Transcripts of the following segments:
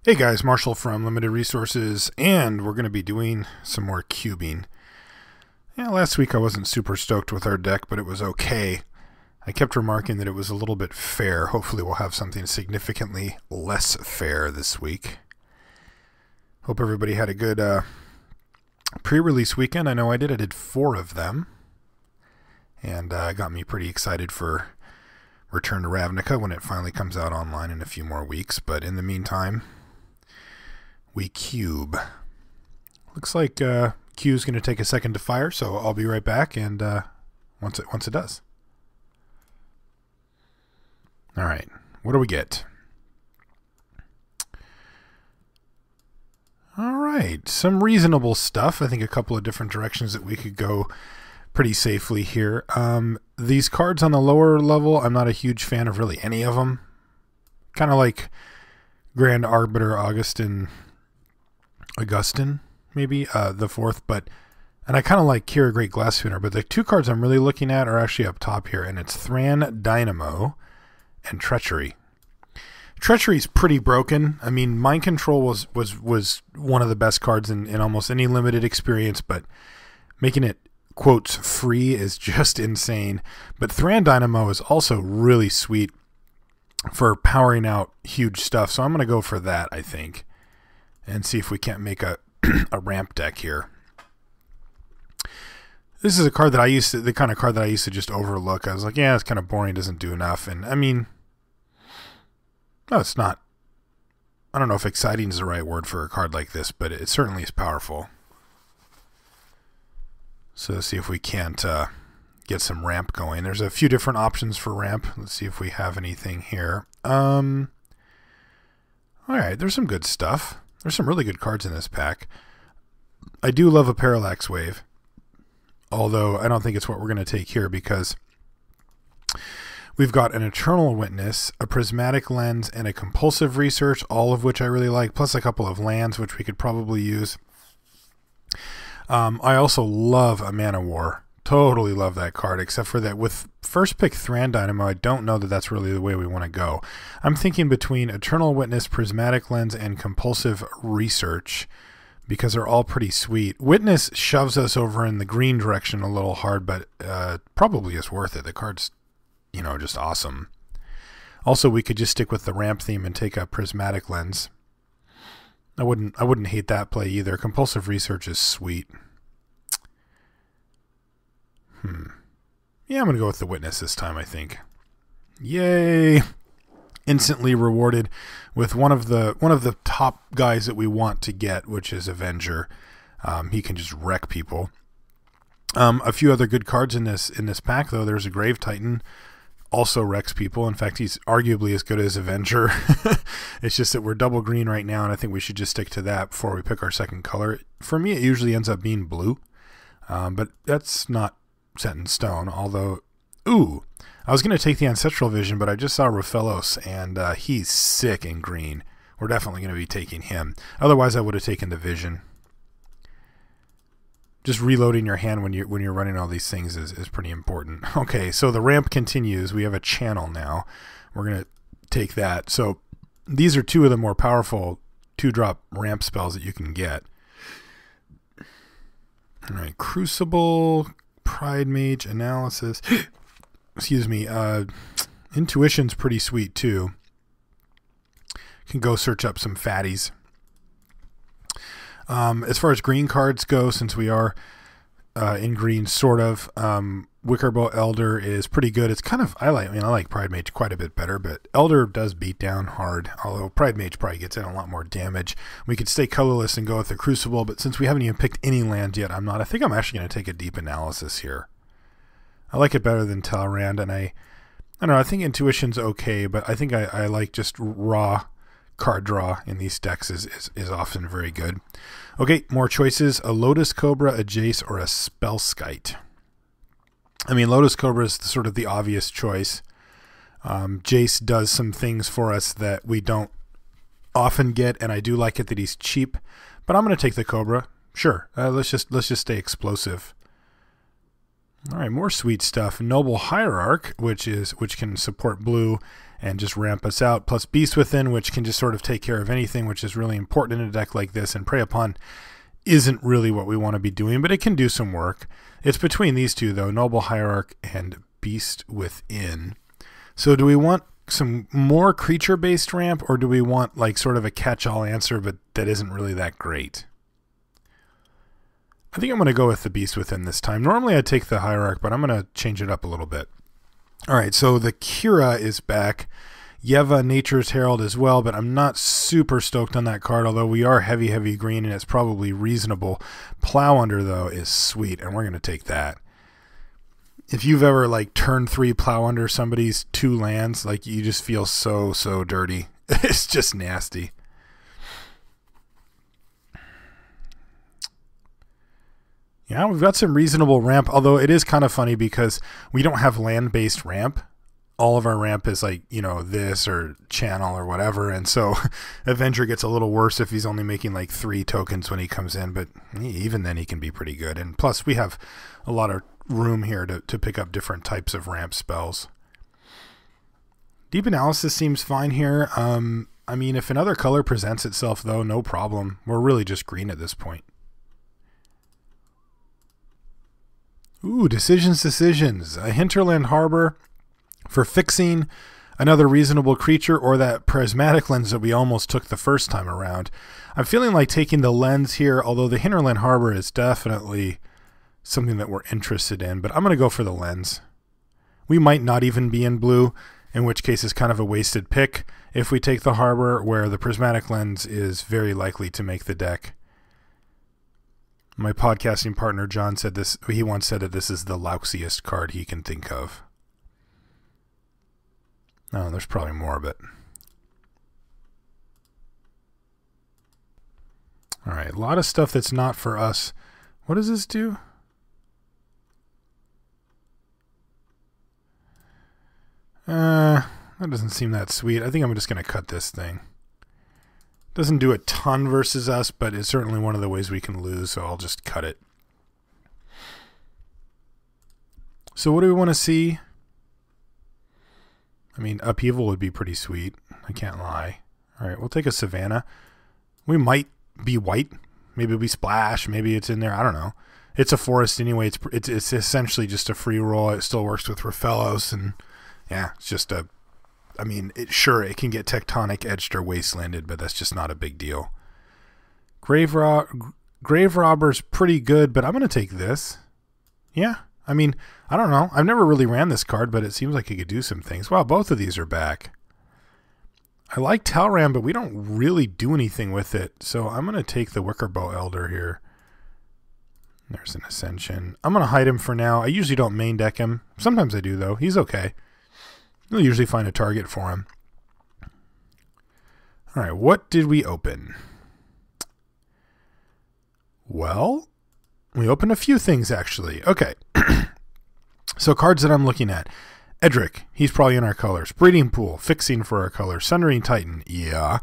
Hey guys, Marshall from Limited Resources, and we're going to be doing some more cubing. Yeah, last week I wasn't super stoked with our deck, but it was okay. I kept remarking that it was a little bit fair. Hopefully we'll have something significantly less fair this week. Hope everybody had a good pre-release weekend. I know I did. I did 4 of them, and got me pretty excited for Return to Ravnica when it finally comes out online in a few more weeks. But in the meantime, we cube. Looks like Q is going to take a second to fire, so I'll be right back. And once it does. All right, what do we get? All right, some reasonable stuff. I think a couple of different directions that we could go pretty safely here. These cards on the lower level, I'm not a huge fan of really any of them. Kind of like Grand Arbiter Augustin, maybe, the 4th, and I kind of like Kira Great Glassspinner, but the 2 cards I'm really looking at are actually up top here, and it's Thran Dynamo and Treachery. Treachery's pretty broken. I mean, Mind Control was one of the best cards in almost any limited experience, but making it, quotes, free is just insane. But Thran Dynamo is also really sweet for powering out huge stuff, so I'm going to go for that, I think, and see if we can't make a ramp deck here. This is a card that the kind of card that I used to just overlook. I was like, yeah, it's kind of boring, doesn't do enough. And I mean, no, it's not. I don't know if exciting is the right word for a card like this, but it certainly is powerful. So let's see if we can't get some ramp going. There's a few different options for ramp. Let's see if we have anything here. All right, there's some good stuff. There's some really good cards in this pack. I do love a Parallax Wave, although I don't think it's what we're going to take here because we've got an Eternal Witness, a Prismatic Lens, and a Compulsive Research, all of which I really like, plus a couple of lands, which we could probably use. I also love a Mana War. Totally love that card, except for that with first pick Thran Dynamo, I don't know that that's really the way we want to go. I'm thinking between Eternal Witness, Prismatic Lens, and Compulsive Research, because they're all pretty sweet. Witness shoves us over in the green direction a little hard, but probably is worth it. The card's, just awesome. Also, we could just stick with the ramp theme and take a Prismatic Lens. I wouldn't hate that play either. Compulsive Research is sweet. Yeah, I'm going to go with the Witness this time, I think. Yay! Instantly rewarded with one of the top guys that we want to get, which is Avenger. He can just wreck people. A few other good cards in this pack, though. There's a Grave Titan, also wrecks people. In fact, he's arguably as good as Avenger. It's just that we're double green right now, and I think we should just stick to that before we pick our second color. For me, it usually ends up being blue, but that's not set in stone. Although, I was going to take the Ancestral Vision, but I just saw Rofellos, and he's sick in green. We're definitely going to be taking him. Otherwise, I would have taken the Vision. Just reloading your hand when you're running all these things is pretty important. Okay, so the ramp continues. We have a channel now. We're going to take that. So these are 2 of the more powerful 2-drop ramp spells that you can get. All right, Crucible, Pride Mage, Analysis. Excuse me. Intuition's pretty sweet too. Can go search up some fatties. As far as green cards go, since we are in green, sort of, Wickerbow Elder is pretty good. It's kind of I like Pride Mage quite a bit better, but Elder does beat down hard. Although Pride Mage probably gets in a lot more damage. We could stay colorless and go with the Crucible, but since we haven't even picked any land yet, I think I'm actually going to take a Deep Analysis here. I like it better than Talrand, and I don't know. I think Intuition's okay, but I think I like just raw card draw in these decks is often very good. Okay, more choices. A Lotus Cobra, a Jace, or a Spellskite. I mean, Lotus Cobra is sort of the obvious choice. Jace does some things for us that we don't often get, and I do like it that he's cheap. But I'm going to take the Cobra. Sure, let's just stay explosive. All right, more sweet stuff. Noble Hierarch, which can support blue and just ramp us out. Plus Beast Within, which can just sort of take care of anything, which is really important in a deck like this. And Prey Upon isn't really what we want to be doing, but it can do some work. It's between these two, though, Noble Hierarch and Beast Within. So do we want some more creature-based ramp, or do we want like sort of a catch-all answer, but that isn't really that great? I think I'm going to go with the Beast Within this time. Normally I'd take the Hierarch, but I'm going to change it up a little bit. All right, so the Kira is back. Yeva, Nature's Herald as well, but I'm not super stoked on that card, although we are heavy green, and it's probably reasonable. Plow Under, though, is sweet, and we're going to take that. If you've ever, like, turn 3 Plow Under somebody's 2 lands, like, you just feel so dirty. It's just nasty. Yeah, we've got some reasonable ramp, although it is kind of funny because we don't have land-based ramp. All of our ramp is like, you know, this or channel or whatever, and so Avenger gets a little worse if he's only making like 3 tokens when he comes in, but even then he can be pretty good. And plus we have a lot of room here to pick up different types of ramp spells. Deep Analysis seems fine here. I mean, if another color presents itself, though, no problem. We're really just green at this point. Ooh, Decisions. A Hinterland Harbor for fixing another reasonable creature, or that Prismatic Lens that we almost took the first time around. I'm feeling like taking the Lens here, although the Hinterland Harbor is definitely something that we're interested in, but I'm going to go for the Lens. We might not even be in blue, in which case it's kind of a wasted pick if we take the Harbor, where the Prismatic Lens is very likely to make the deck. My podcasting partner John said this. He once said that this is the lousiest card he can think of. Oh, there's probably more, but all right, a lot of stuff that's not for us. What does this do? That doesn't seem that sweet. I think I'm just going to cut this thing. Doesn't do a ton versus us, but it's certainly one of the ways we can lose, so I'll just cut it. So what do we want to see? I mean, Upheaval would be pretty sweet. I can't lie. All right, we'll take a Savannah. We might be white. Maybe we splash. Maybe it's in there. I don't know. It's a forest anyway. It's essentially just a free roll. It still works with Raphaelos, and yeah, it's just a... I mean, sure, it can get Tectonic Edged or Wastelanded, but that's just not a big deal. Grave Robber's pretty good, but I'm going to take this. Yeah, I mean, I don't know. I've never really ran this card, but it seems like it could do some things. Wow, both of these are back. I like Talram, but we don't really do anything with it, so I'm going to take the Wickerbow Elder here. There's an Ascension. I'm going to hide him for now. I usually don't main deck him. Sometimes I do, though. He's okay. You'll usually find a target for him. All right, what did we open? Well, we opened a few things, actually. Okay. So cards that I'm looking at. Edric, he's probably in our colors. Breeding Pool, fixing for our colors. Sundering Titan, yeah.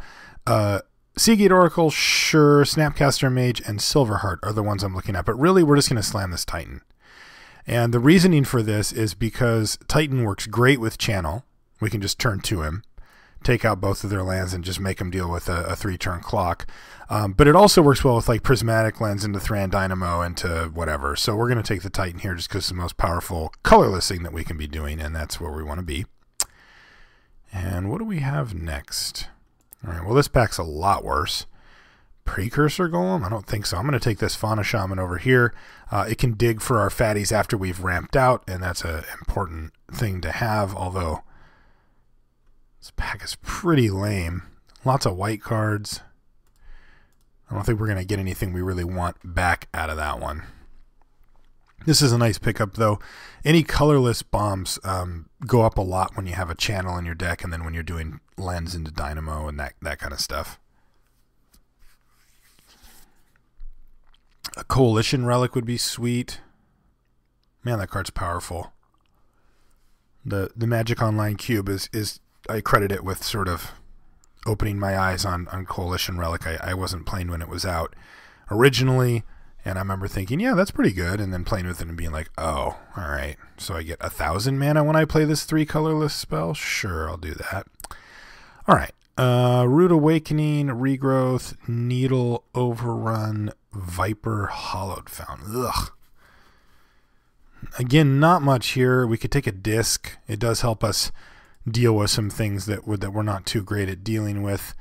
Seagate Oracle, sure. Snapcaster Mage, and Silverheart are the ones I'm looking at. But really, we're just going to slam this Titan. And the reasoning for this is because Titan works great with Channel. We can just turn to him, take out both of their lands, and just make them deal with a 3-turn clock. But it also works well with like Prismatic Lens into Thran Dynamo into whatever. So we're going to take the Titan here just because it's the most powerful colorless thing that we can be doing, and that's where we want to be. And what do we have next? All right, well, this pack's a lot worse. Precursor Golem? I don't think so. I'm going to take this Fauna Shaman over here. It can dig for our fatties after we've ramped out, and that's an important thing to have, although this pack is pretty lame. Lots of white cards. I don't think we're going to get anything we really want back out of that one. This is a nice pickup, though. Any colorless bombs go up a lot when you have a channel in your deck, and then when you're doing Lens into Dynamo and that kind of stuff. A Coalition Relic would be sweet. Man, that card's powerful. The Magic Online Cube is I credit it with sort of opening my eyes on Coalition Relic. I wasn't playing when it was out originally, And I remember thinking, yeah, that's pretty good. And then playing with it and being like, oh, all right. So I get 1,000 mana when I play this 3 colorless spell? Sure, I'll do that. All right. Root Awakening, Regrowth, Needle, Overrun, Viper, Hollowed Fountain. Ugh. Again, not much here. We could take a disc. It does help us deal with some things that we're not too great at dealing with.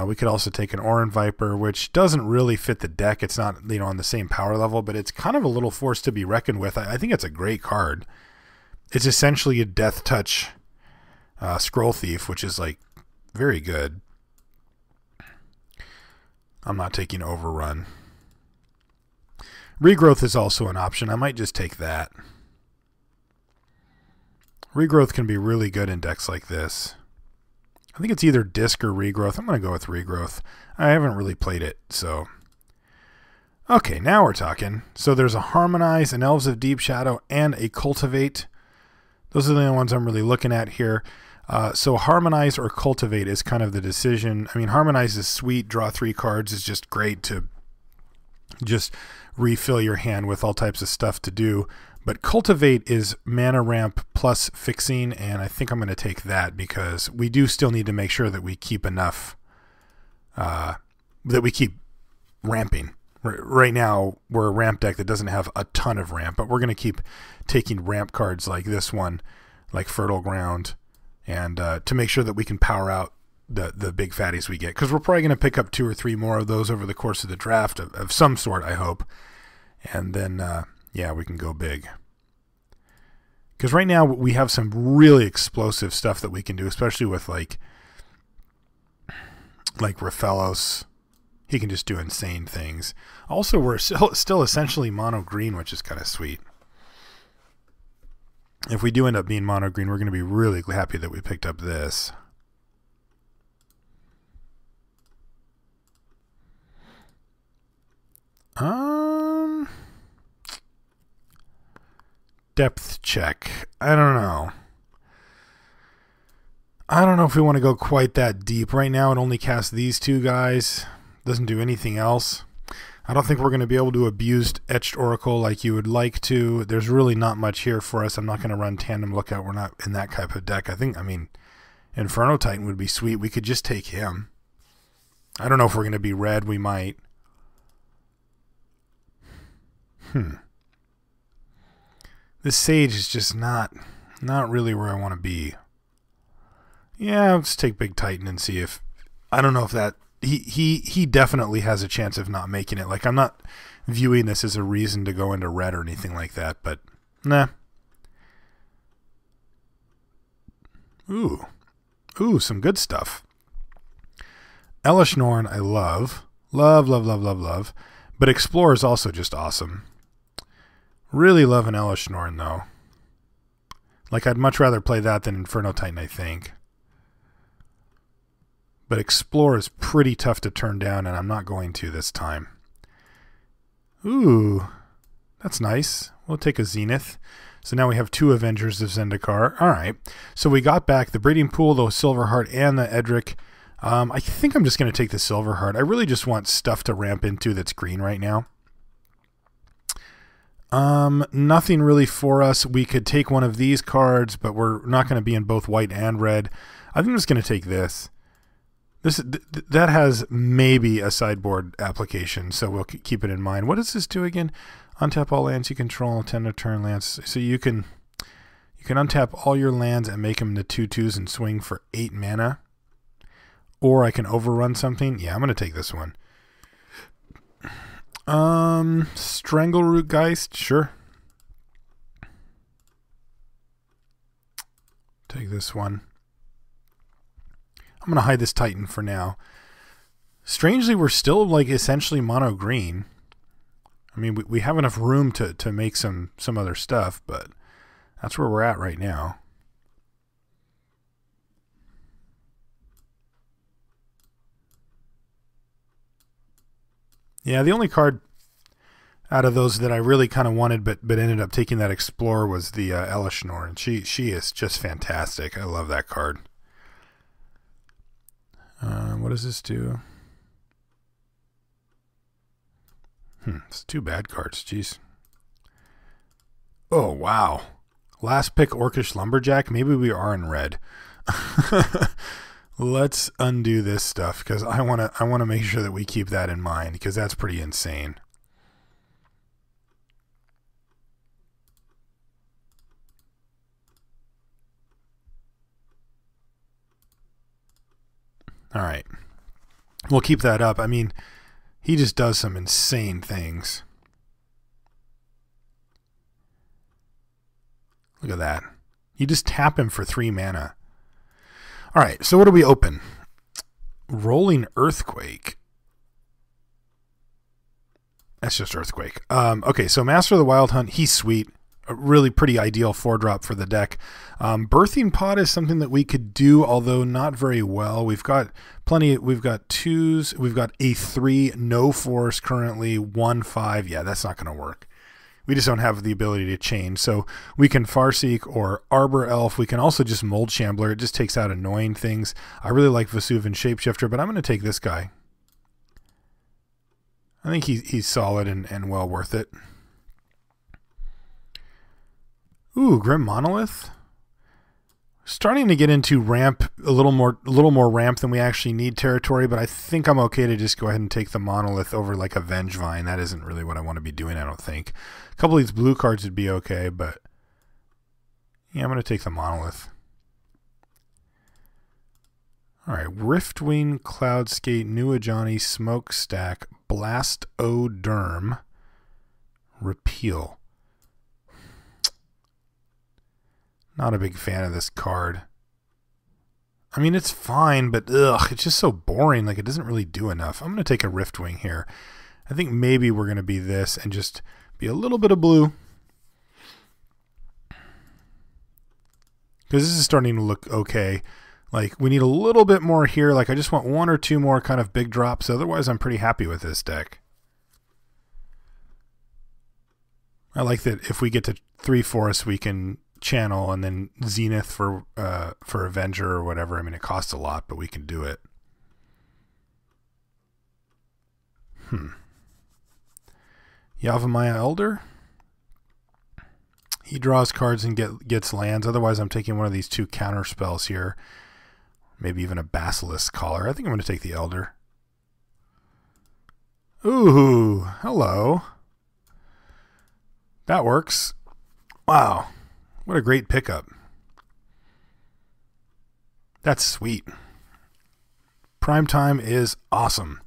We could also take an Oran Viper, which doesn't really fit the deck. It's not, on the same power level, but it's kind of a little force to be reckoned with. I think it's a great card. It's essentially a Death Touch Scroll Thief, which is like very good. I'm not taking Overrun. Regrowth is also an option. I might just take that. Regrowth can be really good in decks like this. I think it's either Disc or Regrowth. I'm going to go with Regrowth. I haven't really played it, so. Okay, now we're talking. So there's a Harmonize, an Elves of Deep Shadow, and a Cultivate. Those are the only ones I'm really looking at here. So Harmonize or Cultivate is kind of the decision. I mean, Harmonize is sweet. Draw 3 cards is just great to just refill your hand with all types of stuff to do. But Cultivate is mana ramp plus fixing, and I think I'm going to take that because we do still need to make sure that we keep enough, that we keep ramping. Right now, we're a ramp deck that doesn't have a ton of ramp, but we're going to keep taking ramp cards like this one, like Fertile Ground, and to make sure that we can power out the big fatties we get. Because we're probably going to pick up 2 or 3 more of those over the course of the draft of some sort, I hope. And then... yeah, we can go big. Because right now we have some really explosive stuff that we can do, especially with like Raphaelos. He can just do insane things. Also, we're still essentially mono green, which is kind of sweet. If we do end up being mono green, we're going to be really happy that we picked up this. Depth check. I don't know. I don't know if we want to go quite that deep. Right now it only casts these 2 guys. Doesn't do anything else. I don't think we're going to be able to abuse Etched Oracle like you would like to. There's really not much here for us. I'm not going to run Tandem Lookout. We're not in that type of deck. I mean, Inferno Titan would be sweet. We could just take him. I don't know if we're going to be red. We might. This Sage is just not really where I want to be. Yeah, let's take Big Titan and see if... I don't know if that... He definitely has a chance of not making it. Like, I'm not viewing this as a reason to go into red or anything like that, but nah. Ooh, some good stuff. Elish Norn, I love. Love. But Explorer is also just awesome. Really love an Elish Norn, though. Like, I'd much rather play that than Inferno Titan, I think. But Explore is pretty tough to turn down, and I'm not going to this time. Ooh, that's nice. We'll take a Zenith. So now we have 2 Avengers of Zendikar. All right. So we got back the Breeding Pool, the Silverheart, and the Edric. I think I'm just going to take the Silverheart. I really just want stuff to ramp into that's green right now. Nothing really for us. We could take one of these cards, but we're not going to be in both white and red. I think I'm just going to take this. That has maybe a sideboard application, so we'll keep it in mind. What does this do again? Untap all lands you control, 10 to turn lands. So you can untap all your lands and make them into 2/2s and swing for 8 mana. Or I can overrun something. Yeah, I'm going to take this one. Strangleroot Geist, sure. Take this one. I'm going to hide this Titan for now. Strangely, we're still like essentially mono green. I mean, we have enough room to make some other stuff, but that's where we're at right now. Yeah, the only card out of those that I really kind of wanted but ended up taking that Explorer was the Elish Norn. She is just fantastic. I love that card. What does this do? It's 2 bad cards. Jeez. Oh, wow. Last pick, Orcish Lumberjack. Maybe we are in red. Let's undo this stuff because I want to make sure that we keep that in mind because that's pretty insane. All right. We'll keep that up. I mean, he just does some insane things. Look at that. You just tap him for 3 mana. All right, so what do we open? Rolling Earthquake. That's just Earthquake. Okay, so Master of the Wild Hunt, he's sweet. A really pretty ideal 4-drop for the deck. Birthing Pod is something that we could do, although not very well. We've got plenty. We've got 2s. We've got a 3, no force currently, 1/5. Yeah, that's not going to work. We just don't have the ability to change. So we can Farseek or Arbor Elf. We can also just Mold Shambler. It just takes out annoying things. I really like Vesuvian Shapeshifter, but I'm going to take this guy. I think he's solid and well worth it. Ooh, Grim Monolith. Starting to get into ramp a little more ramp than we actually need territory, but I think I'm okay to just go ahead and take the Monolith over like a Vengevine. That isn't really what I want to be doing, I don't think. A couple of these blue cards would be okay, but yeah, I'm going to take the Monolith. All right, Riftwing, Cloudskate, New Ajani, Smokestack, Blastoderm, Repeal. Not a big fan of this card. I mean, it's fine, but it's just so boring. Like, it doesn't really do enough. I'm going to take a Riftwing here. I think maybe we're going to be this and just be a little bit of blue. Because this is starting to look okay. Like, we need a little bit more here. Like, I just want 1 or 2 more kind of big drops. Otherwise, I'm pretty happy with this deck. I like that if we get to 3 forests, we can channel and then Zenith for Avenger or whatever. I mean, it costs a lot, but we can do it. Yavimaya Elder. He draws cards and gets lands. Otherwise, I'm taking one of these 2 counter spells here. Maybe even a Basilisk Collar. I think I'm going to take the Elder. Ooh, hello. That works. Wow. What a great pickup. That's sweet. Prime Time is awesome.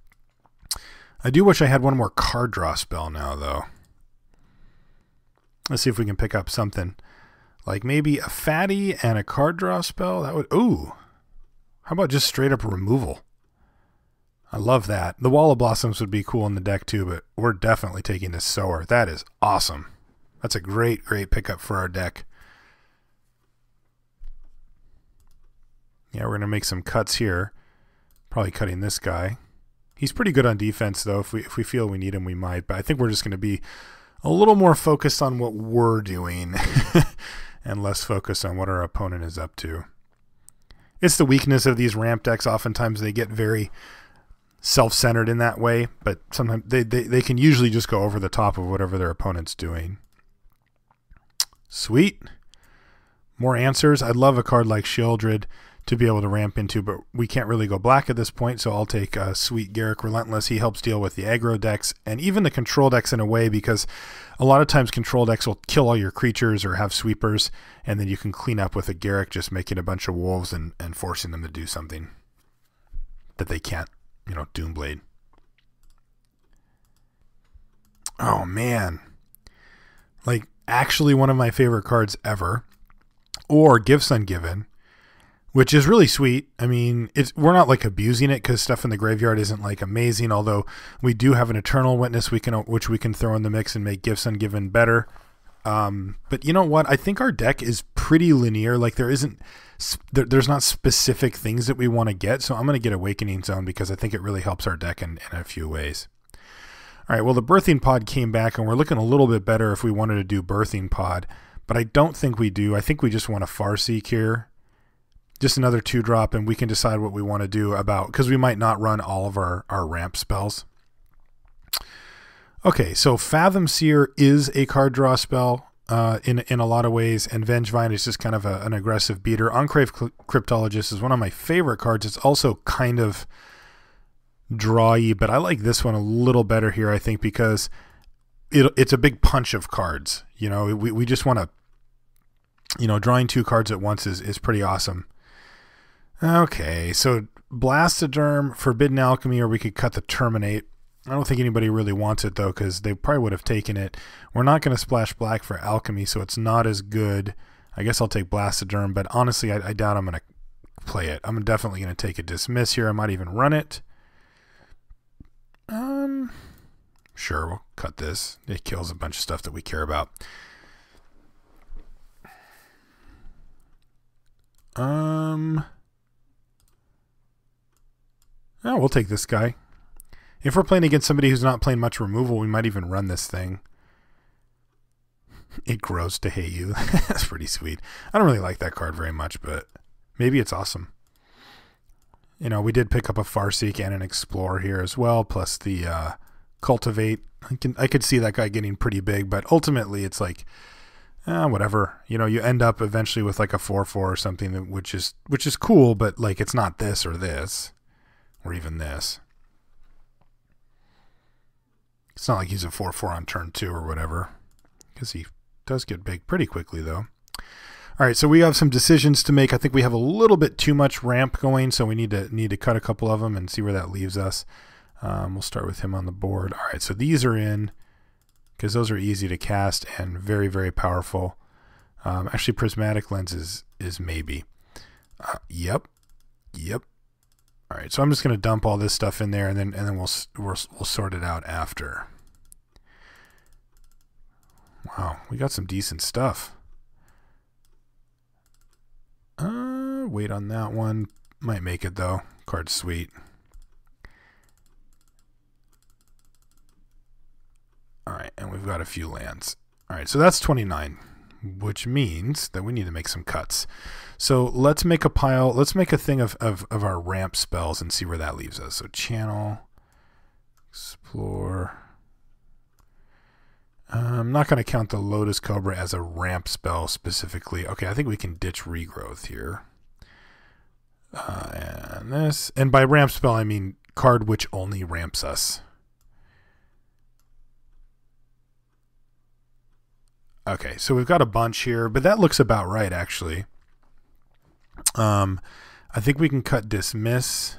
I do wish I had one more card draw spell now, though. Let's see if we can pick up something. Like maybe a fatty and a card draw spell. That would... Ooh. How about just straight up removal? I love that. The Wall of Blossoms would be cool in the deck too, but we're definitely taking this Sower. That is awesome. That's a great, great pickup for our deck. Yeah, we're going to make some cuts here. Probably cutting this guy. He's pretty good on defense, though. If we feel we need him, we might. But I think we're just going to be a little more focused on what we're doing and less focused on what our opponent is up to. It's the weakness of these ramp decks. Oftentimes they get very self-centered in that way, but sometimes they can usually just go over the top of whatever their opponent's doing. Sweet. More answers. I'd love a card like Sheoldred to be able to ramp into, but we can't really go black at this point, so I'll take Sweet Garruk Relentless. He helps deal with the aggro decks and even the control decks in a way, because a lot of times control decks will kill all your creatures or have sweepers, and then you can clean up with a Garruk just making a bunch of wolves and forcing them to do something that they can't, Doomblade. Oh, man. Like, actually one of my favorite cards ever, or Gifts Ungiven, which is really sweet. I mean, we're not like abusing it because stuff in the graveyard isn't like amazing, although we do have an Eternal Witness which we can throw in the mix and make Gifts Ungiven better. But you know what? I think our deck is pretty linear. Like there's not specific things that we want to get, so I'm going to get Awakening Zone because I think it really helps our deck in a few ways. All right, well, the Birthing Pod came back, and we're looking a little bit better if we wanted to do Birthing Pod, but I don't think we do. I think we just want a Farseek here. Just another 2-drop, and we can decide what we want to do about, because we might not run all of our ramp spells. Okay, so Fathom Seer is a card draw spell in a lot of ways, and Vengevine is just kind of an aggressive beater. Enclave Cryptologist is one of my favorite cards. It's also kind of drawy, but I like this one a little better here, I think, because it's a big punch of cards. You know, we just want to, you know, drawing 2 cards at once is pretty awesome. Okay, so Blastoderm, Forbidden Alchemy, or we could cut the Terminate. I don't think anybody really wants it, though, because they probably would have taken it. We're not going to splash black for Alchemy, so it's not as good. I guess I'll take Blastoderm, but honestly, I doubt I'm going to play it. I'm definitely going to take a Dismiss here. I might even run it. Sure, we'll cut this. It kills a bunch of stuff that we care about. Oh, we'll take this guy. If we're playing against somebody who's not playing much removal, we might even run this thing. It grows to hate you. That's pretty sweet. I don't really like that card very much, but maybe it's awesome. You know, we did pick up a Farseek and an Explore here as well, plus the Cultivate. I could see that guy getting pretty big, but ultimately it's like, whatever. You know, you end up eventually with like a 4/4 or something, which is cool, but like it's not this or this, or even this. It's not like he's a 4/4 on turn 2 or whatever, because he does get big pretty quickly, though. All right, so we have some decisions to make. I think we have a little bit too much ramp going, so we need to cut a couple of them and see where that leaves us. We'll start with him on the board. All right, so these are in because those are easy to cast and very, very powerful. Actually, Prismatic Lens is maybe. Yep. All right, so I'm just going to dump all this stuff in there, and then we'll sort it out after. Wow, we got some decent stuff. Wait on that one. Might make it though. Card's sweet. All right, and we've got a few lands. All right, so that's 29, which means that we need to make some cuts. So let's make a pile. Let's make a thing of our ramp spells and see where that leaves us. So channel, explore. I'm not going to count the Lotus Cobra as a ramp spell specifically. Okay, I think we can ditch Regrowth here. And this. And by ramp spell, I mean card which only ramps us. Okay, so we've got a bunch here, but that looks about right, actually. I think we can cut Dismiss.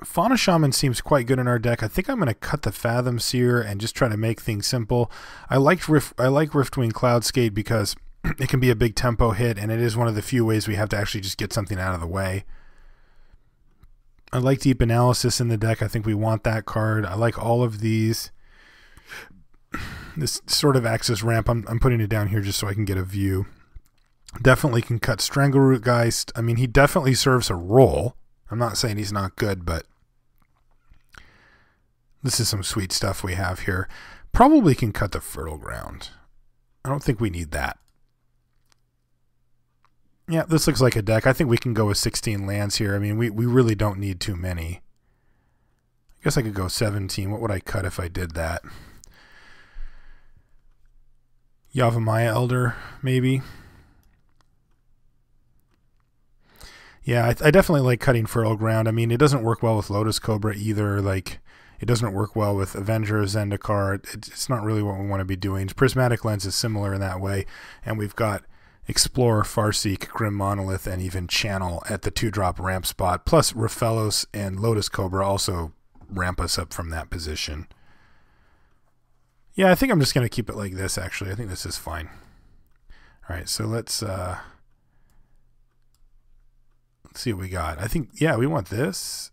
Fauna Shaman seems quite good in our deck. I think I'm going to cut the Fathom Seer and just try to make things simple. I like Riftwing Cloudskate because it can be a big tempo hit, and it is one of the few ways we have to actually just get something out of the way. I like Deep Analysis in the deck. I think we want that card. I like all of these. This sort of acts as ramp. I'm putting it down here just so I can get a view. Definitely can cut Strangleroot Geist. I mean, he definitely serves a role. I'm not saying he's not good, but this is some sweet stuff we have here. Probably can cut the Fertile Ground. I don't think we need that. Yeah, this looks like a deck. I think we can go with 16 lands here. I mean, we really don't need too many. I guess I could go 17. What would I cut if I did that? Yavimaya Elder, maybe. Yeah, I definitely like cutting Fertile Ground. I mean, it doesn't work well with Lotus Cobra either. Like, it doesn't work well with Avenger of Zendikar. It's not really what we want to be doing. Prismatic Lens is similar in that way. And we've got Explorer, Farseek, Grim Monolith, and even Channel at the 2-drop ramp spot. Plus, Raphalos and Lotus Cobra also ramp us up from that position. Yeah, I think I'm just going to keep it like this, actually. I think this is fine. All right, so let's see what we got. I think, yeah, we want this.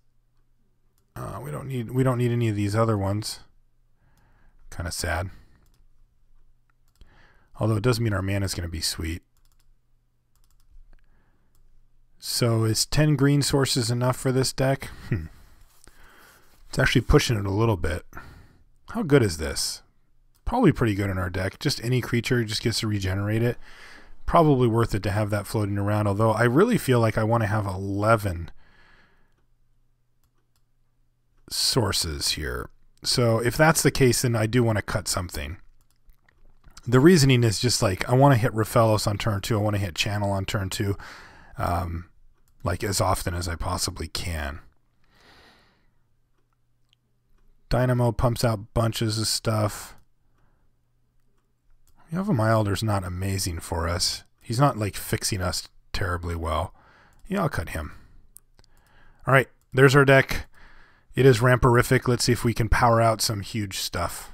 We don't need any of these other ones. Kind of sad. Although it does mean our mana is going to be sweet. So is 10 green sources enough for this deck? It's actually pushing it a little bit. How good is this? Probably pretty good in our deck. Just any creature just gets to regenerate it. Probably worth it to have that floating around, although I really feel like I want to have 11 sources here. So if that's the case, then I do want to cut something. The reasoning is just like, I want to hit Raphaelos on turn 2. I want to hit Channel on turn 2, like as often as I possibly can. Dynamo pumps out bunches of stuff. Yavimilder's not amazing for us. He's not like fixing us terribly well. Yeah, I'll cut him. All right, there's our deck. It is ramperific. Let's see if we can power out some huge stuff.